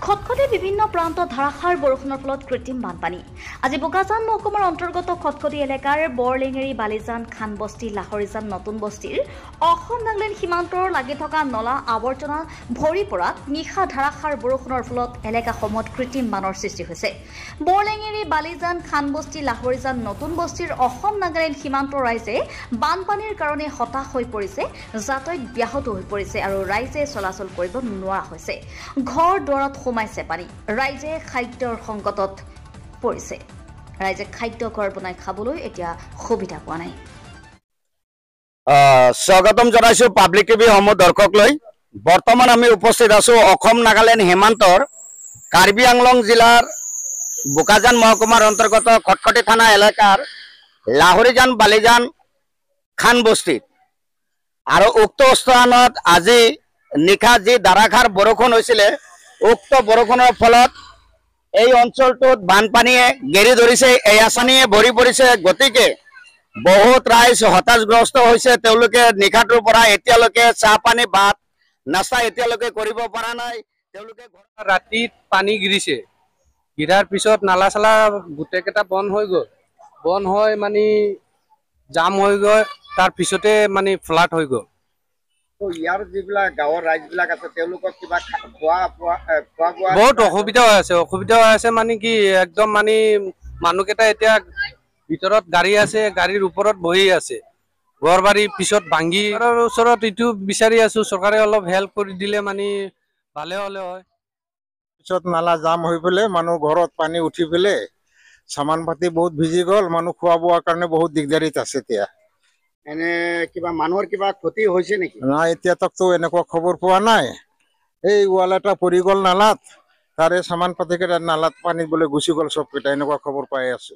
খটখটে বিভিন্ন প্ৰান্ত ধাৰাসাৰ বৰষুণৰ ফলত কৃত্ৰিম বানপানী। আজি বোকাজান মহকুমাৰ অন্তৰ্গত খটখটি এলেকাৰ বৰলেঙেৰী বালিজান খানবস্তি লাহৰিজান নতুন বস্তিৰ অসম নাগালেণ্ড সীমান্তৰ লাগি থকা নলা আৱৰ্জনা ভৰি পৰাত নিশা ধাৰাসাৰ বৰষুণৰ ফলত এলেকাসমূহত কৃত্ৰিম বানৰ সৃষ্টি হৈছে। বৰলেঙেৰী বালিজান খানবস্তি লাহৰিজান নতুন বস্তিৰ অসম নাগালেণ্ড সীমান্তৰ ৰাইজে বানপানীৰ কাৰণে হতাশ হৈ পৰিছে, যাতায়াত ব্যাহত হৈ পৰিছে আৰু ৰাইজে চলাচল কৰিব নোৱাৰা হৈছে। ঘৰ দুৱাৰত সোমাইছে পানী, ৰাইজে খাদ্যৰ সংকটত পৰিছে। ৰাইজে খাদ্য ঘৰ বনাই খাবলৈ এতিয়া সুবিধা পোৱা নাই। স্বাগতম জনাইছো পাব্লিক টিভি সমূহ দৰ্শক লৈ। বৰ্তমান আমি উপস্থিত আছো অসম নাগালেণ্ড সীমান্তৰ কাৰ্বি আংলং জিলাৰ বোকাজান মহকুমাৰ অন্তৰ্গত খটখটি থানা এলেকাৰ লাহৰিজান বালিজান খান বস্তিত আৰু উক্ত স্থানত আজি নিশা যি ধাৰাসাৰ বৰষুণ হৈছিলে, উক্ত বৰষুণৰ ফলত এই অঞ্চলটোত বানপানীয়ে গেৰি ধৰিছে, এই আঁচনিয়ে ভৰি পৰিছে। গতিকে বহুত ৰাইজ হতাশগ্ৰস্ত হৈছে। তেওঁলোকে নিশাটোৰ পৰা এতিয়ালৈকে চাহ পানী ভাত নাস্তা এতিয়ালৈকে কৰিব পৰা নাই। তেওঁলোকে ৰাতিত পানী গিৰিছে, গিৰাৰ পিছত নালা চালা গোটেইকেইটা বন্ধ হৈ গ'ল। বন্ধ হৈ মানে জাম হৈ গ'ল, তাৰ পিছতে মানে ফ্লাড হৈ গ'ল। ইয়াৰ যিবিলাক গাঁৱৰ ৰাইজবিলাক আছে তেওঁলোকক কিবা খোৱা বোৱা বহুত অসুবিধা হৈ আছে মানে কি একদম মানে মানুহকেইটা এতিয়া ভিতৰত গাড়ী আছে, গাড়ীৰ ওপৰত বহি আছে। ঘৰ বাৰী পিছত ভাঙি ওচৰত এইটো বিচাৰি আছো, চৰকাৰে অলপ হেল্প কৰি দিলে মানে ভালে হ'লে হয়। পিছত নালা জাম হৈ পেলাই মানুহ ঘৰত পানী উঠি পেলাই সামান পাতি বহুত ভিজি গ'ল। মানুহ খোৱা বোৱাৰ কাৰণে বহুত দিগদাৰিত আছে। এতিয়া এনে কিবা মানুহৰ কিবা ক্ষতি হৈছে নেকি? নাই, এতিয়া তকতো এনেকুৱা খবৰ পোৱা নাই। এই ৱাল এটা পৰি গ'ল নালাত, তাৰে সামান পাতি কেইটা নালাত পানী বোলে গুচি গ'ল চব কেইটা, এনেকুৱা খবৰ পাই আছো।